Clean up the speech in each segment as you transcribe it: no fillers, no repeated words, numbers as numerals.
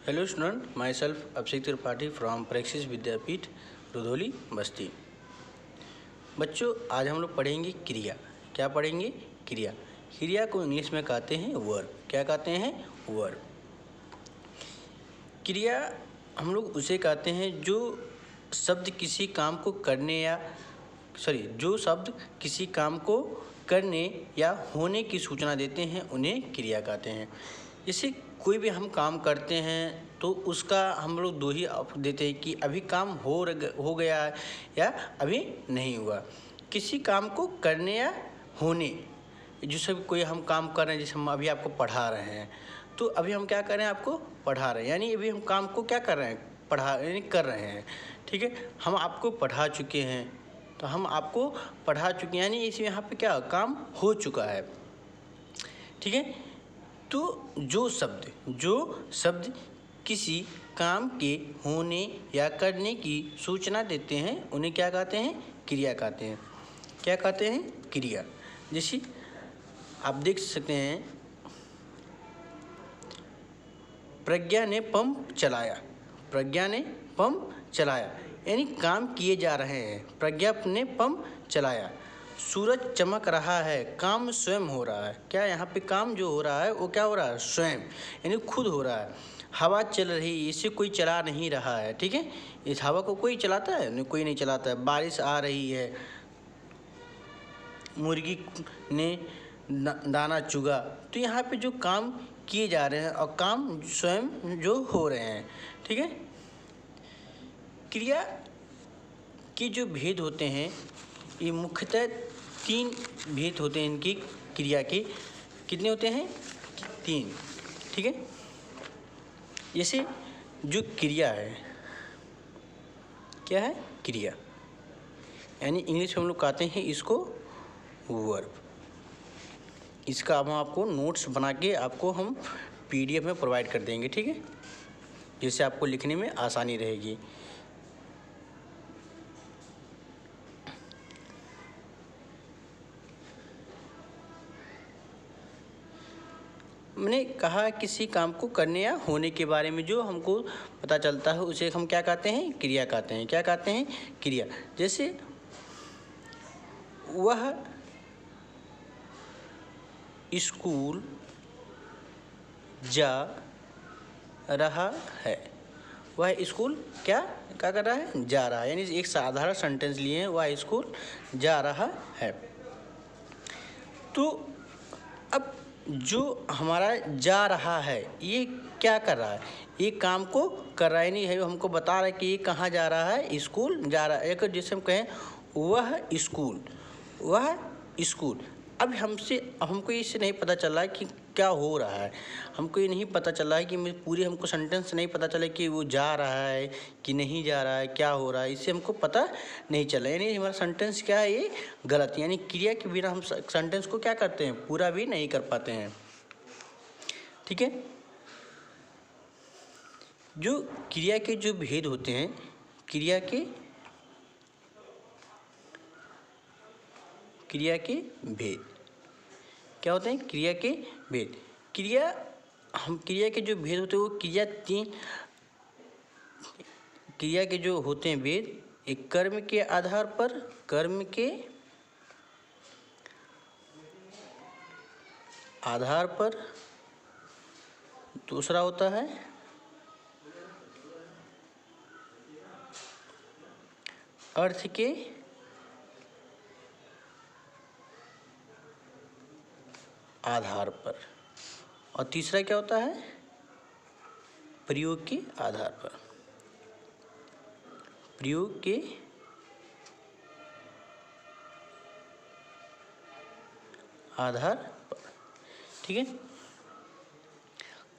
Hello student, myself Abhishek Tripathi from Praxis Vidyapeeth Rudhauli Basti. बच्चों, आज हम लोग पढ़ेंगे क्रिया। क्या पढ़ेंगे? क्रिया। क्रिया को इंग्लिश में कहते हैं वर्ब। क्या कहते हैं? वर्ब। क्रिया हम लोग उसे कहते हैं जो शब्द किसी काम को करने जो शब्द किसी काम को करने या होने की सूचना देते हैं, उन्हें क्रिया कहते हैं। जैसे कोई भी हम काम करते हैं तो उसका हम लोग दो ही देते हैं कि अभी काम हो गया है या अभी नहीं हुआ। किसी काम को करने या होने, जैसे कोई हम काम कर रहे हैं, जैसे हम अभी आपको पढ़ा रहे हैं, तो अभी हम क्या कर रहे हैं? आपको पढ़ा रहे हैं, यानी अभी हम काम को क्या कर रहे हैं? यानी कर रहे हैं। ठीक है, हम आपको पढ़ा चुके हैं, तो हम आपको पढ़ा चुके हैं, यानी इस यहाँ पे क्या काम हो चुका है। ठीक है, तो जो शब्द किसी काम के होने या करने की सूचना देते हैं, उन्हें क्या कहते हैं? क्रिया कहते हैं। क्या कहते हैं? क्रिया। जैसे आप देख सकते हैं, प्रज्ञा ने पंप चलाया। प्रज्ञा ने पंप चलाया, यानी काम किए जा रहे हैं। प्रज्ञा ने पंप चलाया। सूरज चमक रहा है, काम स्वयं हो रहा है। क्या यहाँ पे काम जो हो रहा है वो क्या हो रहा है? स्वयं, यानी खुद हो रहा है। हवा चल रही, इसे कोई चला नहीं रहा है। ठीक है, इस हवा को कोई चलाता है? नहीं, कोई नहीं चलाता है। बारिश आ रही है, मुर्गी ने दाना चुगा। तो यहाँ पे जो काम किए जा रहे हैं और काम स्वयं जो हो रहे हैं। ठीक है, क्रिया के जो भेद होते हैं, ये मुख्यतः 3 भेद होते हैं इनकी। क्रिया के कितने होते हैं? 3। ठीक है, जैसे जो क्रिया है, क्या है? क्रिया, यानी इंग्लिश में हम लोग कहते हैं इसको वर्ब। इसका हम आपको नोट्स बना के आपको हम PDF में प्रोवाइड कर देंगे। ठीक है, जिससे आपको लिखने में आसानी रहेगी। मैंने कहा किसी काम को करने या होने के बारे में जो हमको पता चलता है, उसे हम क्या कहते हैं? क्रिया कहते हैं। क्या कहते हैं? क्रिया। जैसे वह स्कूल जा रहा है। वह स्कूल क्या कर रहा है? जा रहा है, यानी एक साधारण सेंटेंस लिए हैं, वह स्कूल जा रहा है। तो अब जो हमारा जा रहा है, ये क्या कर रहा है? ये काम को कर रहा है, नहीं है, हमको बता रहा है कि ये कहाँ जा रहा है? स्कूल जा रहा है। एक जैसे हम कहें वह स्कूल। अब हमको इससे नहीं पता चल रहा है कि क्या हो रहा है। हमको ये नहीं पता चल रहा है कि पूरी हमको सेंटेंस नहीं पता चला कि वो जा रहा है कि नहीं जा रहा है, क्या हो रहा है, इससे हमको पता नहीं चला। यानी हमारा सेंटेंस क्या है? ये गलत। यानी क्रिया के बिना हम सेंटेंस को क्या करते हैं? पूरा भी नहीं कर पाते हैं। ठीक है, जो क्रिया के जो भेद होते हैं, क्रिया के भेद क्या होते हैं? क्रिया के भेद। क्रिया के जो भेद होते हैं वो क्रिया के जो होते हैं भेद, एक कर्म के आधार पर, दूसरा होता है अर्थ के आधार पर, और तीसरा क्या होता है? प्रयोग के आधार पर। ठीक है,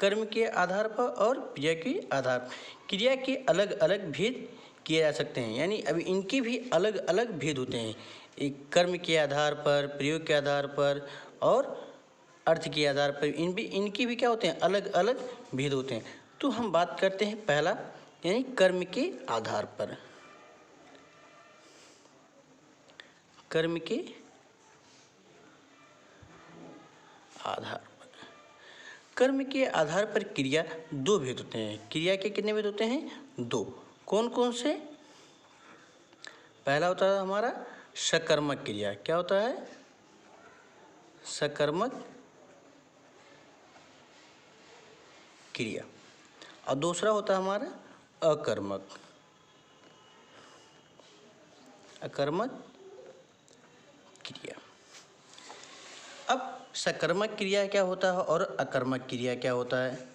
कर्म के आधार पर और क्रिया के आधार पर। क्रिया के अलग अलग भेद किए जा सकते हैं, यानी अभी इनके भी अलग अलग भेद होते हैं। एक कर्म के आधार पर, प्रयोग के आधार पर और अर्थ के आधार पर। इनकी भी क्या होते हैं? अलग अलग भेद होते हैं। तो हम बात करते हैं पहला, यानी कर्म के आधार पर। कर्म के आधार पर कर्म के आधार पर क्रिया दो भेद होते हैं। क्रिया के कितने भेद होते हैं? दो। कौन कौन से? पहला होता है हमारा सकर्मक क्रिया। क्या होता है? सकर्मक क्रिया। और दूसरा होता है हमारा अकर्मक क्रिया। अब सकर्मक क्रिया क्या होता है और अकर्मक क्रिया क्या होता है?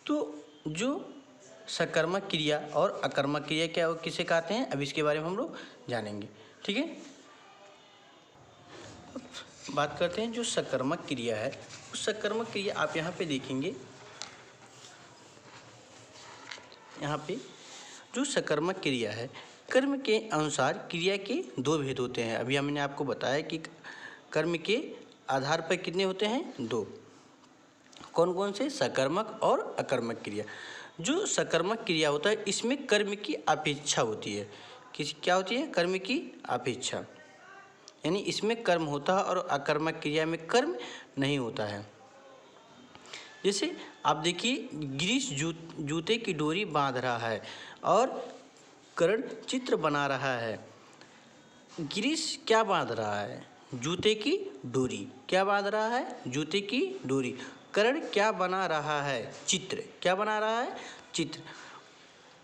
तो जो सकर्मक क्रिया और अकर्मक क्रिया क्या किसे कहते हैं, अब इसके बारे में हम लोग जानेंगे। ठीक है, अब बात करते हैं जो सकर्मक क्रिया है। उस सकर्मक क्रिया आप यहाँ पे देखेंगे, यहाँ पे जो सकर्मक क्रिया है, कर्म के अनुसार क्रिया के दो भेद होते हैं। अभी हमने आपको बताया कि कर्म के आधार पर कितने होते हैं? दो। कौन कौन से? सकर्मक और अकर्मक क्रिया। जो सकर्मक क्रिया होता है इसमें कर्म की अपेक्षा होती है। क्या होती है? कर्म की अपेक्षा, यानी इसमें कर्म होता है और अकर्मक क्रिया में कर्म नहीं होता है। जैसे आप देखिए, गिरीश जूते की डोरी बांध रहा है और करण चित्र बना रहा है। गिरीश क्या बांध रहा है? जूते की डोरी। क्या बांध रहा है? जूते की डोरी। करण क्या बना रहा है? चित्र। क्या बना रहा है? चित्र।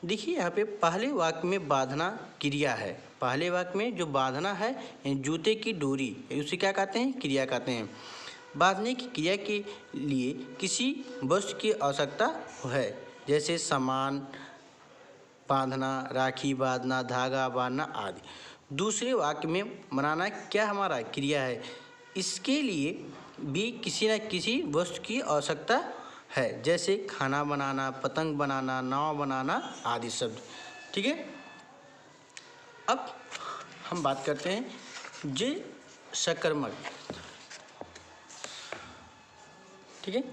देखिए यहाँ पे पहले वाक्य में बांधना क्रिया है। पहले वाक्य में जो बांधना है जूते की डोरी, उसे क्या कहते हैं? क्रिया कहते हैं। बांधने की क्रिया के लिए किसी वस्तु की आवश्यकता है, जैसे सामान बांधना, राखी बांधना, धागा बांधना आदि। दूसरे वाक्य में बनाना क्या हमारा? क्रिया है। इसके लिए भी किसी न किसी वस्तु की आवश्यकता है, जैसे खाना बनाना, पतंग बनाना, नाव बनाना आदि शब्द। ठीक है, अब हम बात करते हैं जे सकर्मक। ठीक है,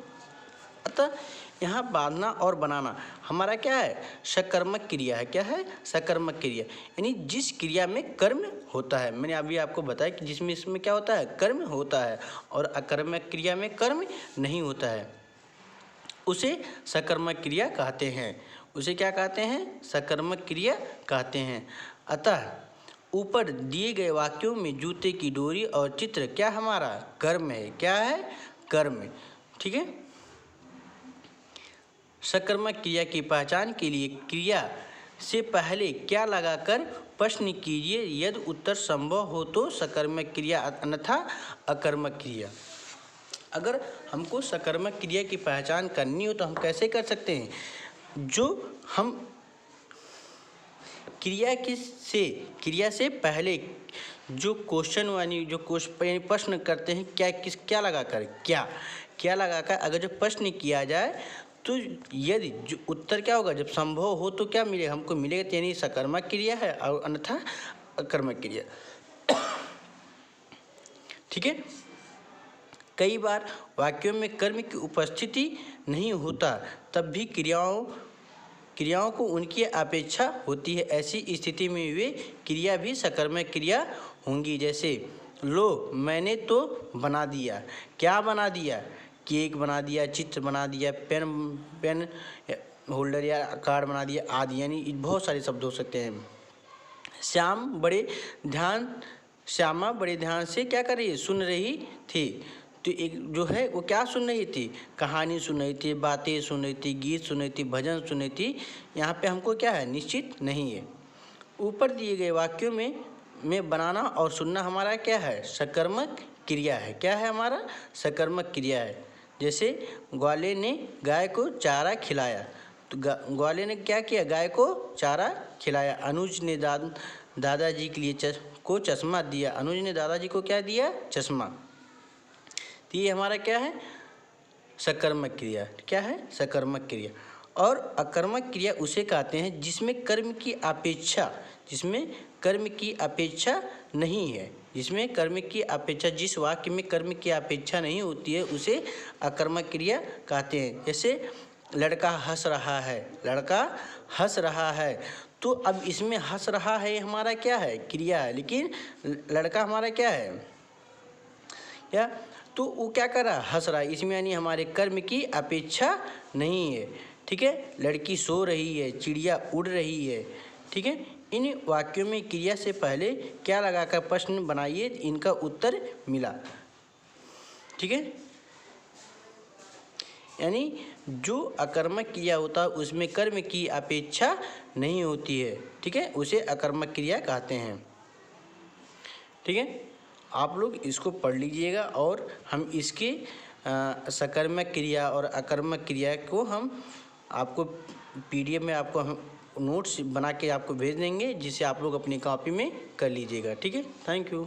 अतः यहाँ बांधना और बनाना हमारा क्या है? सकर्मक क्रिया है। क्या है? सकर्मक क्रिया, यानी जिस क्रिया में कर्म होता है। मैंने अभी आपको बताया कि जिसमें इसमें क्या होता है? कर्म होता है, और अकर्मक क्रिया में कर्म नहीं होता है, उसे सकर्मक क्रिया कहते हैं। उसे क्या कहते हैं? सकर्मक क्रिया कहते हैं। अतः ऊपर दिए गए वाक्यों में जूते की डोरी और चित्र क्या हमारा? कर्म है। क्या है? कर्म। ठीक है, सकर्मक क्रिया की पहचान के लिए क्रिया से पहले क्या लगाकर प्रश्न कीजिए। यदि उत्तर संभव हो तो सकर्मक क्रिया, अन्यथा अकर्मक क्रिया। अगर हमको सकर्मक क्रिया की पहचान करनी हो तो हम कैसे कर सकते हैं? जो हम क्रिया से पहले जो क्वेश्चन वाली जो प्रश्न करते हैं, क्या लगाकर, क्या लगाकर अगर जो प्रश्न किया जाए तो यदि जो उत्तर क्या होगा, जब संभव हो तो क्या मिलेगा? हमको मिलेगा, यानी सकर्मक क्रिया है, और अन्यथा अकर्मक क्रिया। ठीक है, कई बार वाक्यों में कर्म की उपस्थिति नहीं होता, तब भी क्रियाओं को उनकी अपेक्षा होती है। ऐसी स्थिति में वे क्रिया भी सकर्मक क्रिया होंगी। जैसे लो मैंने तो बना दिया। क्या बना दिया? केक बना दिया, चित्र बना दिया, पेन होल्डर या कार्ड बना दिया आदि, यानी बहुत सारे शब्द हो सकते हैं। श्यामा बड़े ध्यान से क्या कर रही है? सुन रही थी। तो एक जो है वो क्या सुन रही थी? कहानी सुन रही थी, बातें सुन रही थी, गीत सुन रही थी, भजन सुन रही थी। यहाँ पे हमको क्या है? निश्चित नहीं है। ऊपर दिए गए वाक्यों में बनाना और सुनना हमारा क्या है? सकर्मक क्रिया है। क्या है हमारा? सकर्मक क्रिया है। जैसे ग्वाले ने गाय को चारा खिलाया, तो ग्वाले ने क्या किया? गाय को चारा खिलाया। अनुज ने दादाजी के लिए चश्मा दिया। अनुज ने दादाजी को क्या दिया? चश्मा। तो ये हमारा क्या है? सकर्मक क्रिया। क्या है? सकर्मक क्रिया। और अकर्मक क्रिया उसे कहते हैं जिसमें कर्म की अपेक्षा नहीं है। जिसमें कर्म की अपेक्षा, जिस वाक्य में कर्म की अपेक्षा नहीं होती है, उसे अकर्मक क्रिया कहते हैं। जैसे लड़का हंस रहा है, तो अब इसमें हंस रहा है हमारा क्या है? क्रिया है, लेकिन लड़का हमारा क्या है? क्या तो वो क्या कर रहा है, हंस रहा है, इसमें यानी हमारे कर्म की अपेक्षा नहीं है। ठीक है, लड़की सो रही है, चिड़िया उड़ रही है। ठीक है, इन वाक्यों में क्रिया से पहले क्या लगाकर प्रश्न बनाइए, इनका उत्तर मिला। ठीक है, यानी जो अकर्मक क्रिया होता है उसमें कर्म की अपेक्षा नहीं होती है। ठीक है, उसे अकर्मक क्रिया कहते हैं। ठीक है, आप लोग इसको पढ़ लीजिएगा और हम इसके सकर्मक क्रिया और अकर्मक क्रिया को हम आपको PDF में आपको हम नोट्स बना के आपको भेज देंगे, जिसे आप लोग अपनी कॉपी में कर लीजिएगा। ठीक है, थैंक यू।